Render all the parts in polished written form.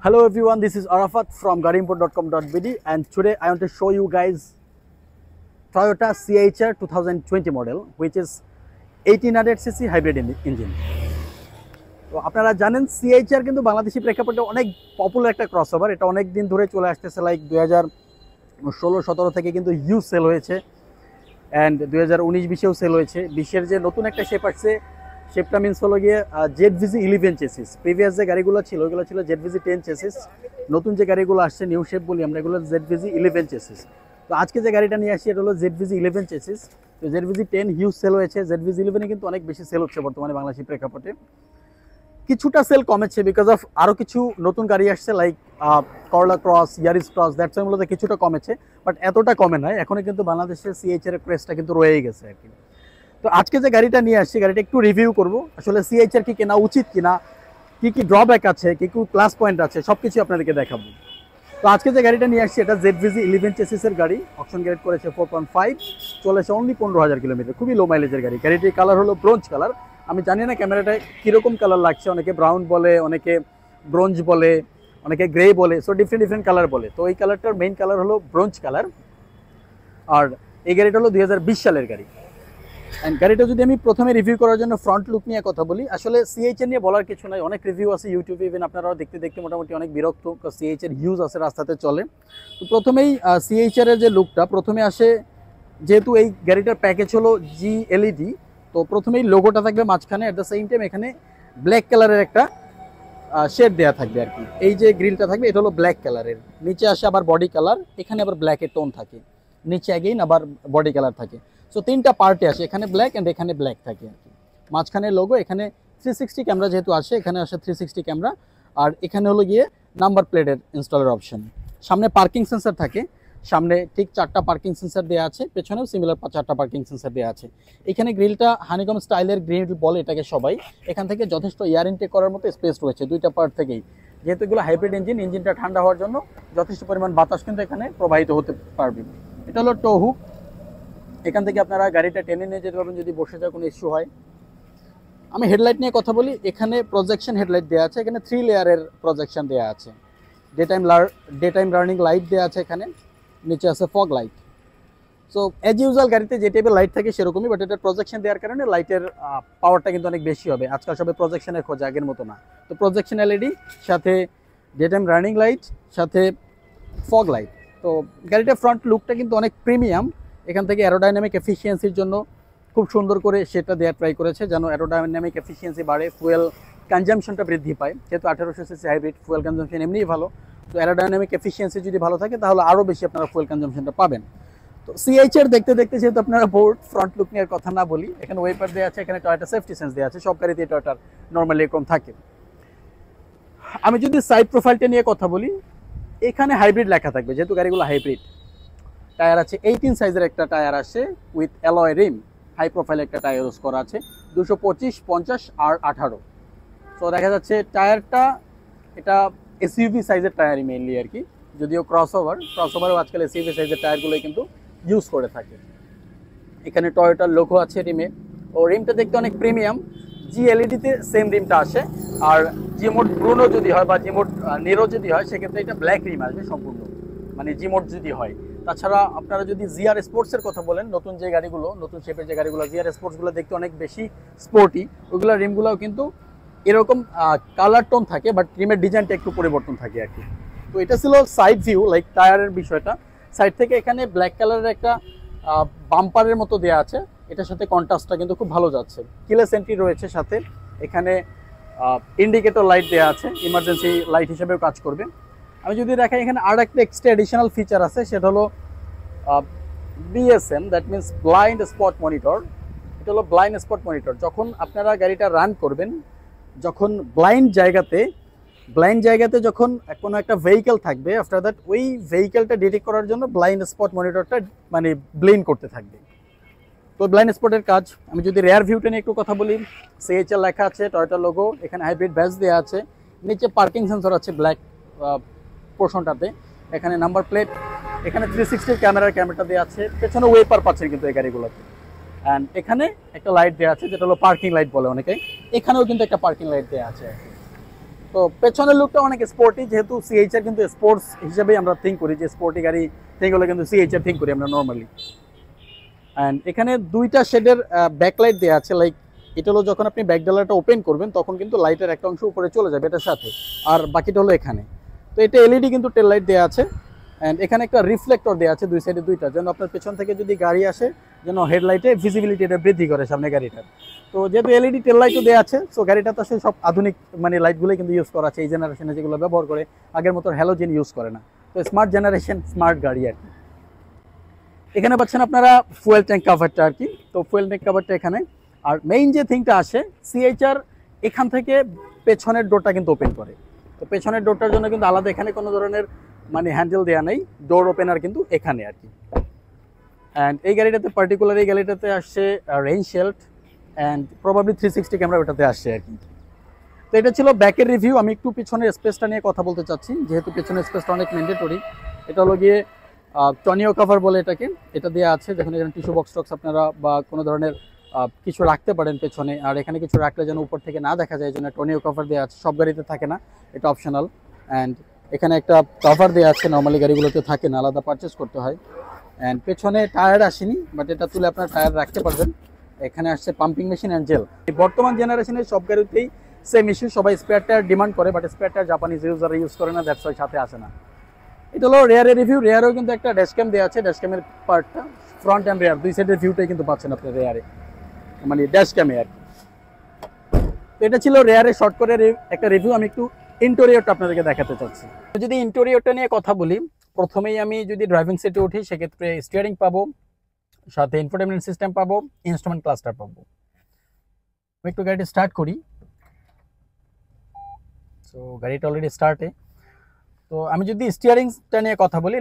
Hello everyone, this is Arafat from gariimport.com.bd and today I want to show you guys Toyota CHR 2020 model which is 1800cc hybrid engine. তো আপনারা জানেন CHR কিন্তু বাংলাদেশি প্রেক্ষাপটে অনেক popular একটা crossover. এটা অনেক দিন ধরে চলে আসতেছে, লাইক 2016-17 থেকে কিন্তু হিউজ সেল হয়েছে অ্যান্ড 2019-20-এও সেল হয়েছে। 20-এর যে নতুন একটা শেপ আসছে, শেপটা মিন্স হলো গিয়ে ZVZ 11 চেসিস। প্রিভিয়াস যে গাড়িগুলো ছিল ওইগুলো ছিল ZVZ 10 চেসিস। নতুন যে গাড়িগুলো আসছে নিউ শেপ বলি আমরা, এগুলো ZVZ 11 চেসিস। তো আজকে যে গাড়িটা নিয়ে আসছি এটা হলো ZVZ 11 চেসিস। তো ZVZ 10 হিউজ সেল হয়েছে, ZVZ 11 কিন্তু অনেক বেশি সেল হচ্ছে বর্তমানে বাংলাদেশি প্রেক্ষাপটে। কিছুটা সেল কমেছে বিকজ অফ আরও কিছু নতুন গাড়ি আসছে, লাইক করলা ক্রস, ইয়ারিস ক্রস, দ্যাটস ওয়াইগুলোতে কিছুটা কমেছে, বাট এতটা কমে নয়। এখনও কিন্তু বাংলাদেশের CHR এর ক্রেজটা কিন্তু রয়েই গেছে আর কি। তো আজকে যে গাড়িটা নিয়ে আসছি গাড়িটা একটু রিভিউ করব, আসলে CHR কি কেনা উচিত কিনা, কি ড্রব্যাক আছে, কি প্লাস পয়েন্ট আছে, সব কিছু আপনাদেরকে দেখাবো। তো আজকে যে গাড়িটা নিয়ে আসছি এটা ZVZ 11 চেসিসের গাড়ি, অপশন গ্রেড করেছে 4.5, চলেছে অনলি 15,000 কিলোমিটার, খুবই লো মাইলেজের গাড়ি। গাড়িটির কালার হলো ব্রোঞ্জ কালার। আমি জানি না ক্যামেরাটায় কীরকম কালার লাগছে, অনেকে ব্রাউন বলে, অনেকে ব্রোঞ্জ বলে, অনেকে গ্রে বলে, সো ডিফারেন্ট কালার বলে। তো এই কালারটার মেইন কালার হলো ব্রোঞ্জ কালার। আর এই গাড়িটা হলো 2020 সালের গাড়ি। অ্যান্ড গাড়িটা যদি আমি প্রথমে রিভিউ করার জন্য ফ্রন্ট লুক নিয়ে কথা বলি, আসলে CHR নিয়ে বলার কিছু নাই, অনেক রিভিউ আছে ইউটিউবে, ইভেন আপনারাও দেখতে দেখতে মোটামুটি অনেক বিরক্ত, CHR হিউজ আছে, রাস্তাতে চলে। তো প্রথমেই CHR এর যে লুকটা প্রথমে আসে, যেহেতু এই গাড়িটার প্যাকেজ হলো GLED, তো প্রথমেই লোগোটা থাকবে মাঝখানে, অ্যাট দ্য সেম টাইম এখানে ব্ল্যাক কালারের একটা শেড দেওয়া থাকবে আর কি। এই যে গ্রিলটা থাকবে এটা হলো ব্ল্যাক কালারের, নিচে আসে আবার বডি কালার, এখানে আবার ব্ল্যাকের টোন থাকে, নিচে অ্যাগেইন আবার বডি কালার থাকে। সো তিনটা পার্টে আসে, এখানে ব্ল্যাক অ্যান্ড এখানে ব্ল্যাক থাকে আর কি। মাঝখানে লোগো, এখানে 360 ক্যামেরা যেহেতু আসে, এখানে আসে 360 ক্যামেরা, আর এখানে হলো গিয়ে নাম্বার প্লেটের ইনস্টলের অপশন। সামনে পার্কিং সেন্সার থাকে, সামনে ঠিক 4টা পার্কিং সেন্সার দেওয়া আছে, পেছনেও সিমিলার 4টা পার্কিং সেন্সার দেওয়া আছে। এখানে গ্রিলটা হানিকম স্টাইলের গ্রিল বলে এটাকে সবাই। এখান থেকে যথেষ্ট এয়ার ইনটেক করার মতো স্পেস রয়েছে দুইটা পার্ট থেকেই, যেহেতু এগুলো হাইব্রিড ইঞ্জিনটা ঠান্ডা হওয়ার জন্য যথেষ্ট পরিমাণ বাতাস কিন্তু এখানে প্রবাহিত হতে পারবে। এটা হলো টো হুক, এখান থেকে আপনারা গাড়িটা টেনে নিয়ে যেতে পারবেন যদি বসে যাওয়ার কোনো ইস্যু হয়। আমি হেডলাইট নিয়ে কথা বলি, এখানে প্রজেকশন হেডলাইট দেওয়া আছে, এখানে 3 লেয়ারের প্রজেকশন দেওয়া আছে। ডে টাইম রানিং লাইট দেওয়া আছে, এখানে নিচে আছে fog light. So as usual গাড়িতে যে টাইপের লাইট থাকে সেরকমই, বাট এটা প্রজেকশন দেওয়ার কারণে লাইটের পাওয়ারটা কিন্তু অনেক বেশি হবে। আজকাল সবাই প্রজেকশনের খোঁজে, আগের মতো না। তো প্রজেকশন LED সাথে ডে টাইম রানিং লাইট সাথে ফগ লাইট। তো গাড়িটার ফ্রন্ট লুকটা কিন্তু অনেক প্রিমিয়াম। এখান থেকে অ্যারোডাইনামিক এফিসিয়েন্সির জন্য খুব সুন্দর করে সেটা দেওয়ার ট্রাই করেছে, যেন অ্যারোডাইনামিক এফিসিয়েন্সি বাড়ে, ফুয়েল কনজামশনটা বৃদ্ধি পায়। যেহেতু 1800cc হাইব্রিড, ফুয়েল কনজামশন এমনিই ভালো, তো অ্যারোডাইনামিক এফিসিয়েন্সি যদি ভালো থাকে তাহলে আরও বেশি আপনারা ফুয়েল কনজামশনটা পাবেন। তো CHR দেখতে দেখতে যেহেতু আপনারা বোর্ড, ফ্রন্ট লুক নিয়ে কথা না বলি, এখানে ওয়েপার দেওয়া আছে, এখানে টয়োটা সেফটি সেন্স দেওয়া আছে, সব গাড়িতে টয়োটার নর্মালি এরকম থাকে। আমি যদি সাইড প্রোফাইলটা নিয়ে কথা বলি, এখানে হাইব্রিড লেখা থাকবে, যেহেতু গাড়িগুলো হাইব্রিড। টায়ার আছে 18 সাইজের একটা টায়ার আসে with alloy rim, high profile একটা টায়ার ইউজ করা আছে, 225, 50 আর 18। তো দেখা যাচ্ছে টায়ারটা এটা SUV সাইজের টায়ারই মেইনলি আর কি, যদিও ক্রসওভারও আজকাল SUV সাইজের টায়ারগুলোই কিন্তু ইউজ করে থাকে। এখানে টয়োটার লোগো আছে রিমে, ও রিমটা দেখতে অনেক প্রিমিয়াম। GLED-তে সেম রিমটা আসে, আর জিমোড ব্রুনো যদি হয় বা জিমোড নিরো যদি হয় সেক্ষেত্রে এটা ব্ল্যাক রিম আসবে সম্পূর্ণ, মানে জিমোড যদি হয়। তাছাড়া আপনারা যদি GR স্পোর্টসের কথা বলেন, নতুন যে গাড়িগুলো, নতুন শেপের যে গাড়িগুলো, GR স্পোর্টসগুলো দেখতে অনেক বেশি স্পোর্টি, ওইগুলো রিমগুলোও কিন্তু এরকম কালার টোন থাকে, বাট রিমের ডিজাইনটা একটু পরিবর্তন থাকে আর কি। তো এটা ছিল সাইড ভিউ, লাইক টায়ারের বিষয়টা। সাইড থেকে এখানে ব্ল্যাক কালারের একটা বাম্পারের মতো দেওয়া আছে, এটার সাথে কন্ট্রাস্টটা কিন্তু খুব ভালো যাচ্ছে। কিলেস এন্ট্রি রয়েছে সাথে, এখানে ইন্ডিকেটর লাইট দেওয়া আছে, ইমার্জেন্সি লাইট হিসেবেও কাজ করবে। আমি যদি দেখাই, এখানে আর একটা এক্সট্রা এডিশনাল ফিচার আছে, সেটা হলো BSM, that means blind spot monitor. এটা হলো ব্লাইন্ড স্পট মনিটর। যখন আপনারা গাড়িটা রান করবেন, যখন ব্লাইন্ড জায়গাতে যখন কোনো একটা ভেহিকেল থাকবে, আফটার দ্যাট ওই ভেহিকেলটা ডিটেক্ট করার জন্য ব্লাইন্ড স্পট মনিটরটা মানে ব্লিন করতে থাকবে। তো ব্লাইন্ড স্পটের কাজ। আমি যদি রেয়ার ভিউটা নিয়ে একটু কথা বলি, CHR লেখা আছে, টয়োটা লোগো, এখানে হাইব্রিড ব্যাজ দেওয়া আছে, নিচে পার্কিং সেন্সর আছে ব্ল্যাক পোর্শনটাতে, এখানে নাম্বার প্লেট, এখানে 360 ক্যামেরাটা দেওয়া আছে, পেছনে ওয়েপার পাচ্ছেন কিন্তু এই গাড়িগুলোতে। অ্যান্ড এখানে একটা লাইট দেওয়া আছে, যেটা হলো পার্কিং লাইট বলে অনেকে, এখানেও কিন্তু একটা পার্কিং লাইট দেওয়া আছে। তো পেছনের লুকটা অনেক স্পোর্টি, যেহেতু সিএইচআর কিন্তু স্পোর্টস হিসেবেই আমরা থিঙ্ক করি, যে স্পোর্টি গাড়ি থিঙ্ক হলে কিন্তু সিএইচআর থিঙ্ক করি আমরা নর্মালি। অ্যান্ড এখানে দুইটা শেডের ব্যাকলাইট দেওয়া আছে, লাইক এটা হলো যখন আপনি ব্যাক ডালাটা ওপেন করবেন তখন কিন্তু লাইটের একটা অংশ উপরে চলে যাবে এটার সাথে, আর বাকিটা হলো এখানে। তো এটা এলইডি কিন্তু টেল লাইট দেওয়া আছে, অ্যান্ড এখানে একটা রিফ্লেক্টর দেওয়া আছে দুই সাইডে দুইটা, যেন আপনার পেছন থেকে যদি গাড়ি আসে যেন হেডলাইটে ভিজিবিলিটি এটা বৃদ্ধি করে সামনে গাড়িটার। তো যেহেতু এলইডি টেল লাইটও দেওয়া আছে, সো গাড়িটা তো আসলে সব আধুনিক মানে লাইটগুলোই কিন্তু ইউজ করা আছে এই জেনারেশনে, যেগুলো ব্যবহার করে, আগের মতো হ্যালোজেন ইউজ করে না। তো স্মার্ট জেনারেশন, স্মার্ট গাড়ি আর কি। এখানে পাচ্ছেন আপনারা ফুয়েল ট্যাঙ্ক কাভারটা আর কি। তো ফুয়েল ট্যাঙ্ক কাভারটা এখানে। আর মেইন যে থিংটা আসে, সিএইচআর এখান থেকে পেছনের ডোরটা কিন্তু ওপেন করে। তো পেছনের ডোরটার জন্য কিন্তু আলাদা এখানে কোনো ধরনের মানে হ্যান্ডেল দেওয়া নেই, ডোর ওপেনার কিন্তু এখানে আর কি। অ্যান্ড এই গাড়িটাতে পার্টিকুলার এই গাড়িটাতে আসছে রেইন শেল্ড অ্যান্ড প্রবাবলি 360 ক্যামেরা ওটাতে আসছে আর কি। তো এটা ছিল ব্যাকের রিভিউ। আমি একটু পিছনের স্পেসটা নিয়ে কথা বলতে চাচ্ছি, যেহেতু পিছনের স্পেসটা অনেক ম্যান্ডেটরি। এটা হলো গিয়ে টনিও কভার বলে এটাকে, এটা দেওয়া আছে, যখন এখানে টিস্যু বক্স টক্স আপনারা বা কোনো ধরনের কিছু রাখতে পারেন পেছনে, আর এখানে কিছু রাখলে যেন উপর থেকে না দেখা যায়, এই জন্য টনিও কভার দেওয়া আছে। সব গাড়িতে থাকে না, এটা অপশনাল। অ্যান্ড এখানে একটা কভার দেওয়া আছে, নর্মালি গাড়িগুলোতে থাকে না, আলাদা পারচেস করতে হয়। অ্যান্ড পেছনে টায়ার আসেনি, বাট এটা তুলে আপনার টায়ার রাখতে পারবেন। এখানে আসছে পাম্পিং মেশিন অ্যান্ড জেল। বর্তমান জেনারেশনের সব গাড়িতেই সেম ইস্যু, সবাই স্পেয়ার টায়ার ডিমান্ড করে, বাট স্পেয়ার টায়ার জাপানিজ ইউজাররা ইউজ করে না, দ্যাটস ওয়াই সাথে আসে না। এটা হলো রেয়ারের রিভিউ। রেয়ারেও কিন্তু একটা ড্যাশক্যাম দেওয়া আছে, ড্যাশক্যামের পার্টটা ফ্রন্ট অ্যান্ড রেয়ার দুই সাইডের ভিউটাই কিন্তু পাচ্ছেন আপনি রেয়ারে, মানে ড্যাশক্যামে আর কি। তো এটা ছিল রেয়ারের শর্ট করে একটা রিভিউ। আমি একটু ইন্টেরিয়রটা আপনাদেরকে দেখাতে চাচ্ছি। যদি ইন্টেরিয়রটা নিয়ে কথা বলি, প্রথমেই আমি যদি ড্রাইভিং সিটে উঠি, সেক্ষেত্রে স্টিয়ারিং পাবো, সাথে ইনফোটেনমেন্ট সিস্টেম পাবো, ইনস্ট্রুমেন্ট ক্লাস্টার পাবো। আমি একটু গাড়িটা স্টার্ট করি। সো গাড়িটা অলরেডি স্টার্টে। তো আমি যদি স্টিয়ারিংটা নিয়ে কথা বলি,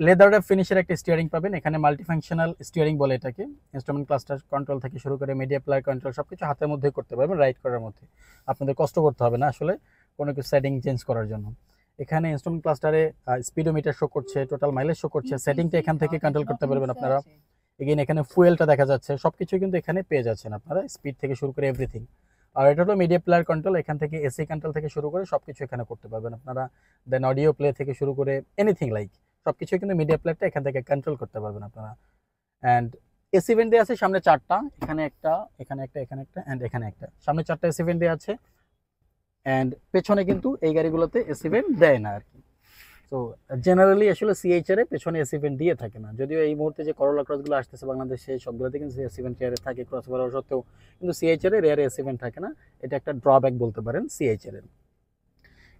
লেদার ফিনিশের একটা স্টিয়ারিং পাবেন এখানে, মাল্টিফাংশনাল স্টিয়ারিং বলে এটাকে। ইনস্ট্রুমেন্ট ক্লাস্টার কন্ট্রোল থেকে শুরু করে মিডিয়া প্লেয়ার কন্ট্রোল সব কিছু হাতের মধ্যেই করতে পারবেন, রাইড করার মধ্যে। আপনাদের কষ্ট করতে হবে না আসলে কোনো কিছু সেটিং চেঞ্জ করার জন্য। এখানে ইনস্ট্রুমেন্ট ক্লাস্টারে স্পিডোমিটার শো করছে, টোটাল মাইলেজ শো করছে, সেটিংটা এখান থেকে কন্ট্রোল করতে পারবেন আপনারা। এগেইন এখানে ফুয়েলটা দেখা যাচ্ছে, সব কিছু কিন্তু এখানে পেয়ে যাচ্ছেন আপনারা, স্পিড থেকে শুরু করে এভরিথিং। আর এটা হলো মিডিয়া প্লেয়ার কন্ট্রোল, এখান থেকে এসি কন্ট্রোল থেকে শুরু করে সব কিছু এখানে করতে পারবেন আপনারা। দেন অডিও প্লে থেকে শুরু করে এনিথিং লাইক সব কিছু কিন্তু মিডিয়া প্লেয়ারটা এখান থেকে কন্ট্রোল করতে পারবেন আপনারা। অ্যান্ড এসি ভেন্ট দেওয়া আছে সামনে 4টা, এখানে একটা, এখানে একটা, এখানে একটা, অ্যান্ড এখানে একটা, সামনে 4টা এসি ভেন্ট দেওয়া আছে। অ্যান্ড পেছনে কিন্তু এই গাড়িগুলোতে এসি ভেন্ট দেয় না আর কি। তো জেনারেলি আসলে সিএইচআর এ পেছনে এসি ভেন্ট দিয়ে থাকে না, যদিও এই মুহূর্তে যে করোলা ক্রসগুলো আসতেছে বাংলাদেশে সবগুলোতে কিন্তু এসি ভেন্ট রেয়ারে থাকে, ক্রস করা সত্ত্বেও কিন্তু সিএইচআর এ রেয়ারে এসি ভেন্ট থাকে না। এটা একটা ড্রব্যাক বলতে পারেন সিএইচআর এর।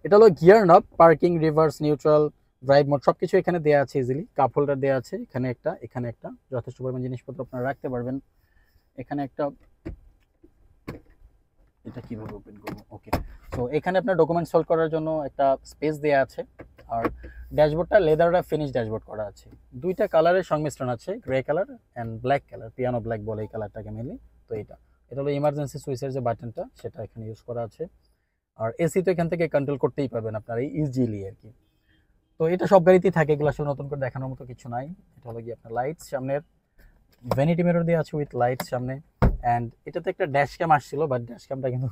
এটা হলো gear knob, parking, reverse, neutral, drive mode সব কিছু এখানে দেওয়া আছে ইজিলি। কাপ হোল্ডার দেওয়া আছে এখানে একটা, এখানে একটা, যথেষ্ট পরিমাণ জিনিসপত্র আপনারা রাখতে পারবেন। এখানে একটা, এটা কিভাবে ওপেন করবো, ওকে। তো এখানে আপনার ডকুমেন্ট সলভ করার জন্য একটা স্পেস দেওয়া আছে। আর ড্যাশবোর্ডটা লেদারটা ফিনিশ ড্যাশবোর্ড করা আছে, দুইটা কালারের সংমিশ্রণ আছে, grey colour and black colour, piano black বলে এই কালারটাকে মেনলি। তো এটা হলো ইমার্জেন্সি সুইচের যে বাটনটা, সেটা এখানে ইউজ করা আছে। আর এসি তো এখান থেকে কন্ট্রোল করতেই পারবেন আপনারা ইজিলি আর কি। তো এটা সব গাড়িতেই থাকে, এগুলো আসলে নতুন করে দেখানোর মতো কিছু নাই। এটা হলো গিয়ে আপনার লাইটস, সামনের ভ্যানিটি মিরর দেওয়া আছে উইথ লাইটস সামনে। অ্যান্ড এটাতে একটা ড্যাশ ক্যাম আসছিল, বাট ড্যাশ ক্যামটা কিন্তু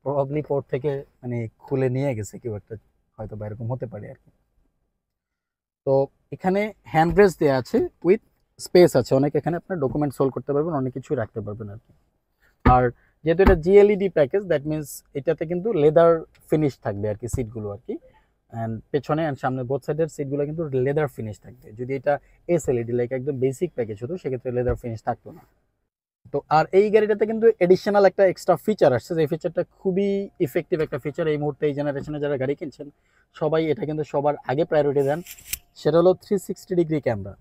প্রবাবলি পোর্ট থেকে মানে খুলে নিয়ে গেছে কেউ একটা, হয়তো বা এরকম হতে পারে আর কি। তো এখানে হ্যান্ড ব্রেস দেওয়া আছে উইথ স্পেস আছে অনেক, এখানে আপনার ডকুমেন্ট সোল্ড করতে পারবেন, অনেক কিছু রাখতে পারবেন আর কি। আর যেহেতু এটা জিএলইডি প্যাকেজ, দ্যাট মিনস এটাতে কিন্তু লেদার ফিনিশ থাকবে আর কি সিটগুলো আর কি। অ্যান্ড পেছনে অ্যান্ড সামনে বোথ সাইডের সিটগুলো কিন্তু লেদার ফিনিশ থাকবে। যদি এটা এসএলইডি লাইক একদম বেসিক প্যাকেজ হতো, সেক্ষেত্রে লেদার ফিনিশ থাকতো না। তো আর এই গাড়িটাতে কিন্তু এডিশনাল একটা এক্সট্রা ফিচার আসছে, যে ফিচারটা খুবই ইফেক্টিভ একটা ফিচার। এই মুহূর্তে এই জেনারেশনে যারা গাড়ি কিনছেন সবাই এটা কিন্তু সবার আগে প্রায়োরিটি দেন, সেটা হলো 360 ডিগ্রি ক্যামেরা।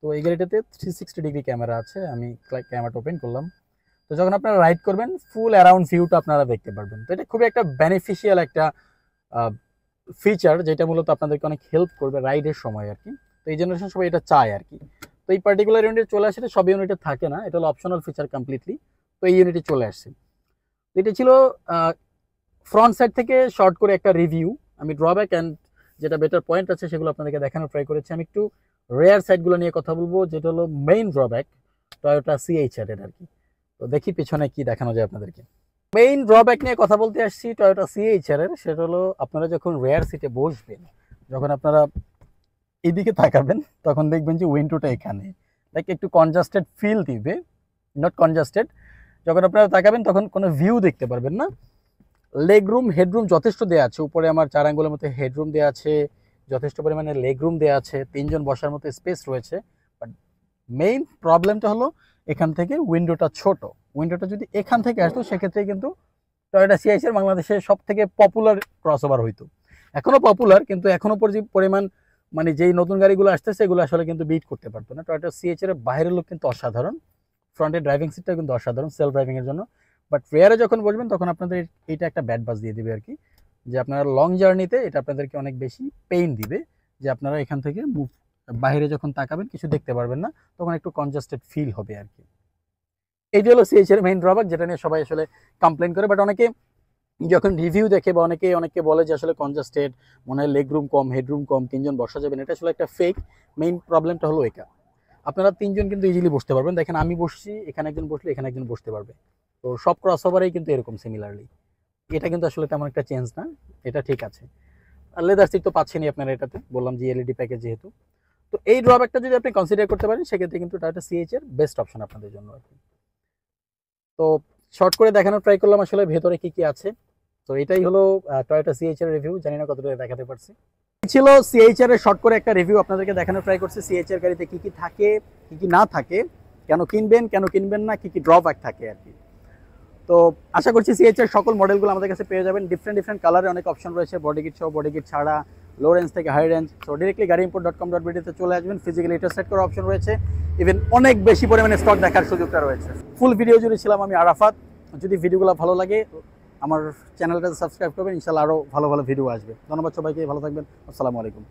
তো এই গাড়িটাতে 360 ডিগ্রি ক্যামেরা আছে। আমি ক্যামেরাটা ওপেন করলাম। তো যখন আপনারা রাইড করবেন ফুল অ্যারাউন্ড ভিউটা আপনারা দেখতে পারবেন। তো এটা খুবই একটা বেনিফিশিয়াল একটা ফিচার, যেটা মূলত আপনাদেরকে অনেক হেল্প করবে রাইডের সময় আর কি। তো এই জেনারেশন সবাই এটা চায় আর কি। তো এই পার্টিকুলার ইউনিটে চলে আসে, সব ইউনিটে থাকে না, এটা হলো অপশনাল ফিচার কমপ্লিটলি। তো এই ইউনিটে চলে আসছে। এটা ছিল ফ্রন্ট সাইড থেকে শর্ট করে একটা রিভিউ। আমি ড্রব্যাক অ্যান্ড যেটা বেটার পয়েন্ট আছে সেগুলো আপনাদেরকে দেখানোর ট্রাই করেছি। আমি একটু রেয়ার সাইডগুলো নিয়ে কথা বলবো, যেটা হলো মেইন ড্রব্যাক টয়োটা সিএইচআর এর আর কি। তো দেখি পিছনে কি দেখানো যায় আপনাদেরকে। মেইন ড্রব্যাক নিয়ে কথা বলতে আসছি টয়োটা সিএইচআর এর, সেটা হলো আপনারা যখন রেয়ার সিটে বসবেন, যখন আপনারা এদিকে তাকাবেন তখন দেখবেন যে উইন্ডোটা এখানে, লাইক একটু কনজাস্টেড ফিল দিবে, নট কনজাস্টেড। যখন আপনারা তাকাবেন তখন কোনো ভিউ দেখতে পারবেন না। লেগ রুম হেডরুম যথেষ্ট দেওয়া আছে, উপরে আমার 4 আঙ্গুলের মতো হেডরুম দেওয়া আছে, যথেষ্ট পরিমাণে লেগ রুম দেওয়া আছে, 3 জন বসার মতো স্পেস রয়েছে। বাট মেইন প্রবলেমটা হলো এখান থেকে উইন্ডোটা ছোট। উইন্ডোটা যদি এখান থেকে আসতো সেক্ষেত্রে কিন্তু টয়োটা সিআইসি বাংলাদেশের সব থেকে পপুলার ক্রসওভার হইতো। এখনও পপুলার, কিন্তু এখনও পরিমাণ মানে যেই নতুন গাড়িগুলো আসতেছে এগুলো আসলে কিন্তু বিট করতে পারতো না। টয়োটা সিএইচআর এর বাইরের লোক কিন্তু অসাধারণ, ফ্রন্টের ড্রাইভিং সিটটা কিন্তু অসাধারণ সেলফ ড্রাইভিং এর জন্য। বাট রেয়ারে যখন বসবেন তখন আপনাদের এইটা একটা ব্যাড বাস দিয়ে দিবে আর কি, যে আপনারা লং জার্নিতে এটা আপনাদেরকে অনেক বেশি পেইন দিবে, যে আপনারা এখান থেকে মুভ বাইরে যখন তাকাবেন কিছু দেখতে পারবেন না, তখন একটু কনজাস্টেড ফিল হবে আর কি। এইটা হলো সিএইচআর মেইন ড্রব্যাক, যেটা নিয়ে সবাই আসলে কমপ্লেন করে। বাট অনেকে যখন রিভিউ দেখে বা অনেকে বলে যে আসলে কনজাস্টেড, মনে হয় লেগ রুম কম, হেডরুম কম, 3 জন বসা যাবেন, এটা আসলে একটা ফেক। মেইন প্রবলেমটা হলো এটা, আপনারা 3 জন কিন্তু ইজিলি বসতে পারবেন। দেখেন আমি বসছি, এখানে একজন বসলে এখানে একজন বসতে পারবে। তো সব ক্রসওভারেই কিন্তু এরকম সিমিলারলি, এটা কিন্তু আসলে তেমন একটা চেঞ্জ না, এটা ঠিক আছে। আর লেদার সিট তো পাচ্ছেনই আপনারা এটাতে, বললাম যে এলইডি প্যাকেজ যেহেতু। তো এই ড্রব্যাকটা যদি আপনি কনসিডার করতে পারেন সেক্ষেত্রে কিন্তু টয়োটা সিএইচআর বেস্ট অপশন আপনাদের জন্য আর কি। তো শর্ট করে দেখানোর ট্রাই করলাম আসলে ভেতরে কি কি আছে। তো এটাই হলো টয়োটা সিএইচআর রিভিউ, জানি না কতটা দেখাতে পারছি। ছিল সিএইচআর এর শর্ট করে একটা রিভিউ আপনাদেরকে দেখানোর ট্রাই করছি, সিএইচআর গাড়িতে কি কি থাকে, কি কি না থাকে, কেন কিনবেন না, কি কি ড্রব্যাক থাকে আর কি। তো আশা করছি সিএইচআর সকল মডেলগুলো আমাদের কাছে পেয়ে যাবেন। ডিফারেন্ট কালারে অনেক অপশন রয়েছে, বডি কিট সহ, বডি কিট ছাড়া, লো রেঞ্জ থেকে হাই রেঞ্জ। তো ডিরেক্টলি gaadiimport.com.bd তে চলে আসবেন, ফিজিক্যালি এটা সেট করার অপশন রয়েছে, ইভেন অনেক বেশি পরিমাণে স্টক দেখার সুযোগটা রয়েছে। ফুল ভিডিও জুড়ে ছিলাম আমি আরাফাত। যদি ভিডিওগুলো ভালো লাগে আমার চ্যানেলটা সাবস্ক্রাইব করবেন, ইনশাআল্লাহ আরও ভালো ভিডিও আসবে। ধন্যবাদ সবাইকে, ভালো থাকবেন, আসসালামু আলাইকুম।